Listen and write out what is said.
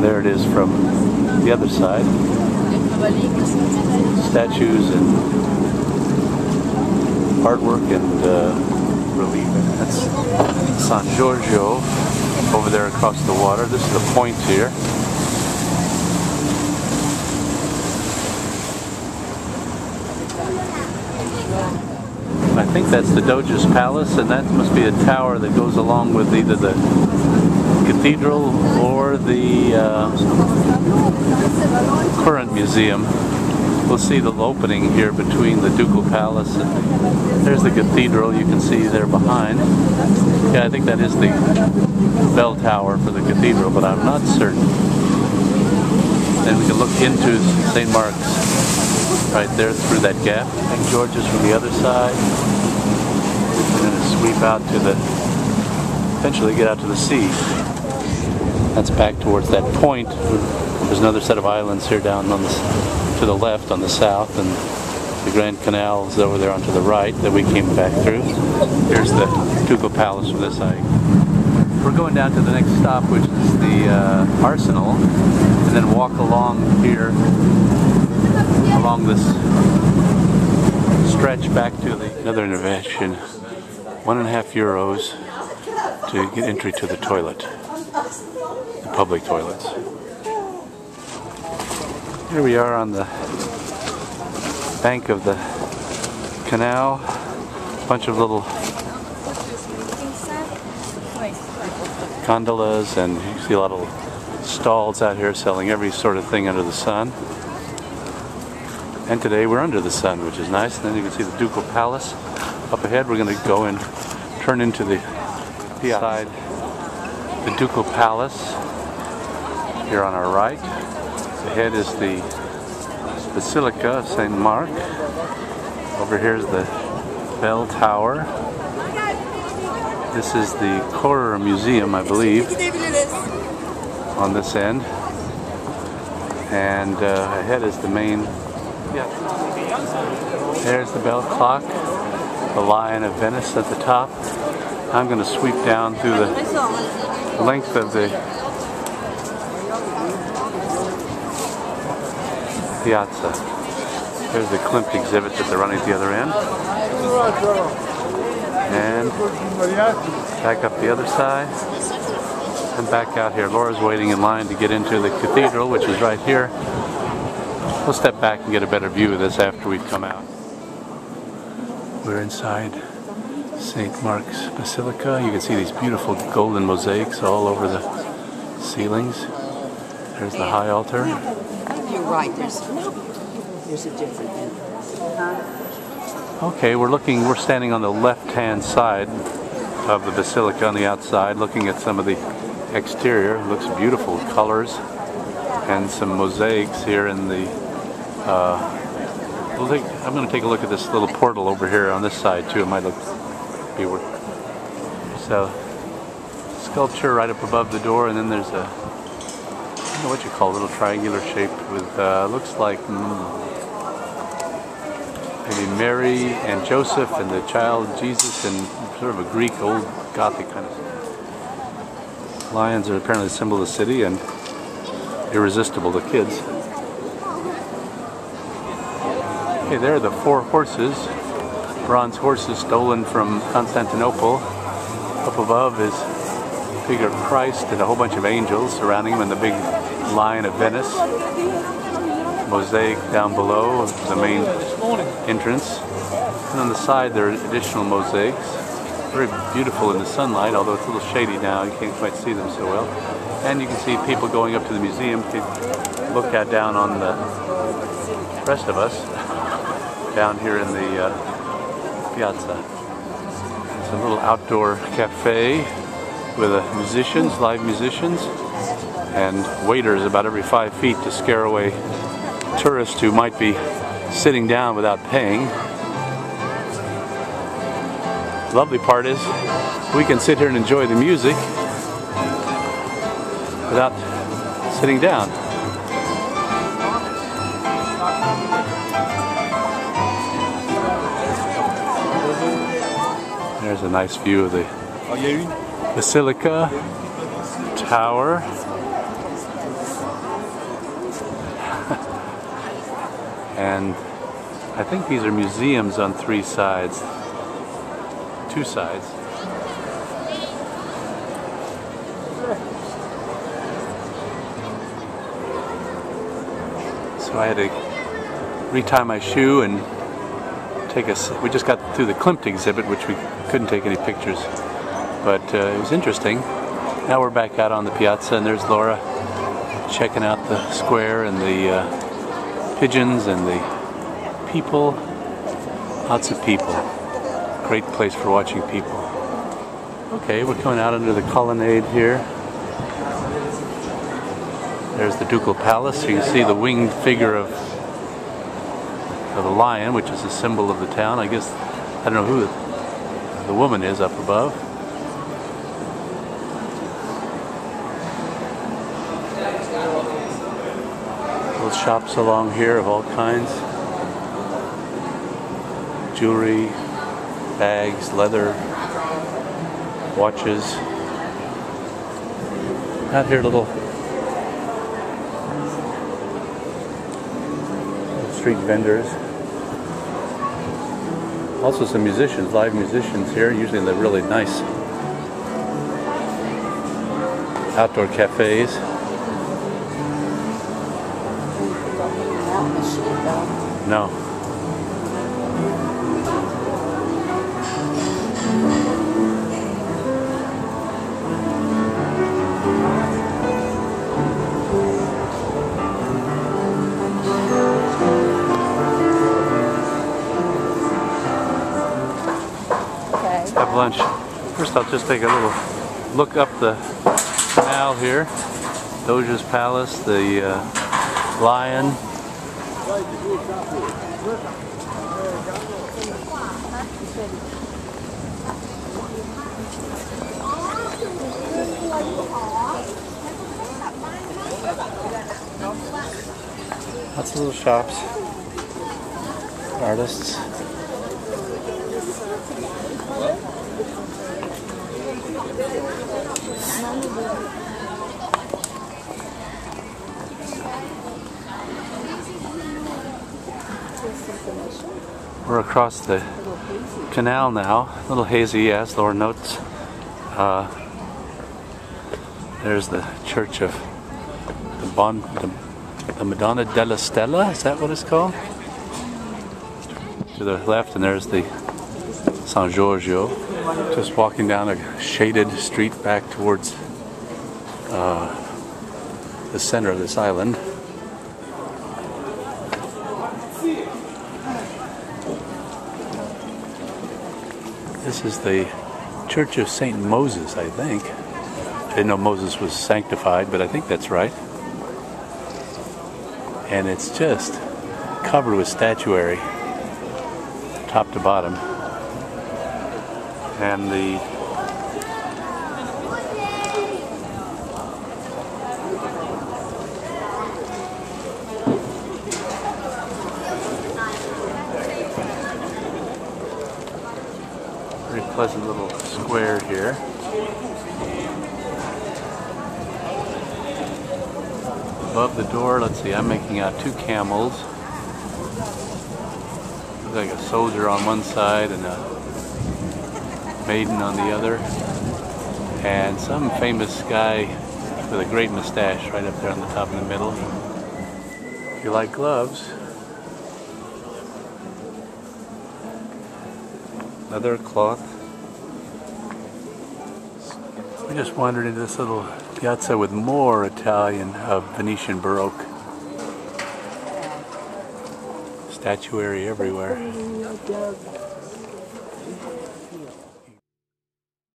And there it is from the other side. Statues and artwork and relief. That's San Giorgio over there across the water. This is the point here. I think that's the Doge's Palace, and that must be a tower that goes along with either the cathedral or the current museum. We'll see the opening here between the Ducal Palace and there's the cathedral you can see there behind. Yeah, I think that is the bell tower for the cathedral, but I'm not certain. Then we can look into St. Mark's right there through that gap. St. George's from the other side. We're going to sweep out to the, eventually get out to the sea. That's back towards that point. There's another set of islands here down on the, to the left on the south, and the Grand Canal is over there onto the right that we came back through. Here's the Ducal Palace from this side. We're going down to the next stop, which is the Arsenal, and then walk along here, along this stretch back to the another innovation. €1.50 to get entry to the toilet, the public toilets. Here we are on the bank of the canal. A bunch of little gondolas, and you see a lot of stalls out here selling every sort of thing under the sun. And today we're under the sun, which is nice. And then you can see the Ducal Palace up ahead. We're going to go and turn into the side, the Ducal Palace here on our right. Ahead is the Basilica of St. Mark. Over here is the bell tower. This is the Correr Museum, I believe, on this end. And ahead is the main. There's the bell clock, the Lion of Venice at the top. I'm going to sweep down through the length of the piazza. There's the Klimt exhibit that they're running at the other end. And back up the other side. And back out here. Laura's waiting in line to get into the cathedral, which is right here. We'll step back and get a better view of this after we've come out. We're inside St. Mark's Basilica. You can see these beautiful golden mosaics all over the ceilings. There's the high altar. You're right, there's a different end. Okay, we're standing on the left-hand side of the basilica on the outside, looking at some of the exterior. It looks beautiful, colors, and some mosaics here in the I'm going to take a look at this little portal over here on this side too. It might be worth. So, sculpture right up above the door, and then there's a, I don't know what you call a little triangular shape with looks like maybe Mary and Joseph and the child Jesus, and sort of a Greek old Gothic kind of. Lions are apparently a symbol of the city and irresistible to kids. Okay, there are the 4 horses, bronze horses stolen from Constantinople. Up above is a figure of Christ and a whole bunch of angels surrounding him, and the big Lion of Venice. Mosaic down below the main entrance. And on the side there are additional mosaics. Very beautiful in the sunlight, although it's a little shady now. You can't quite see them so well. And you can see people going up to the museum to look at down on the rest of us down here in the piazza. It's a little outdoor cafe with musicians, live musicians, and waiters about every 5 feet to scare away tourists who might be sitting down without paying. The lovely part is we can sit here and enjoy the music without sitting down. There's a nice view of the Basilica Tower. And I think these are museums on 3 sides. 2 sides. So I had to retie my shoe and we just got through the Klimt exhibit, which we couldn't take any pictures, but it was interesting. Now we're back out on the piazza, and there's Laura checking out the square and the pigeons and the people. Lots of people. Great place for watching people. Okay, we're coming out under the colonnade here. There's the Ducal Palace. You can see the winged figure of the lion, which is a symbol of the town. I guess, I don't know who the woman is up above. Little shops along here of all kinds. Jewelry, bags, leather, watches. Out here little street vendors. Also some musicians, live musicians here. Usually they're really nice outdoor cafes. No. Have lunch. First I'll just take a little look up the canal here. Doge's Palace, the lion. Lots of little shops. Artists. We're across the canal now. A little hazy, as Laura notes. There's the Church of the Madonna della Stella. Is that what it's called? To the left, and there's the San Giorgio. Just walking down a shaded street back towards the center of this island. This is the Church of St. Moses, I think. I didn't know Moses was sanctified, but I think that's right. And it's just covered with statuary, top to bottom. And the very pleasant little square here. Above the door, let's see, I'm making out 2 camels. Looks like a soldier on one side and a maiden on the other. And some famous guy with a great mustache right up there on the top in the middle. If you like gloves. Leather cloth. We just wandered into this little piazza with more Italian, Venetian Baroque. Statuary everywhere.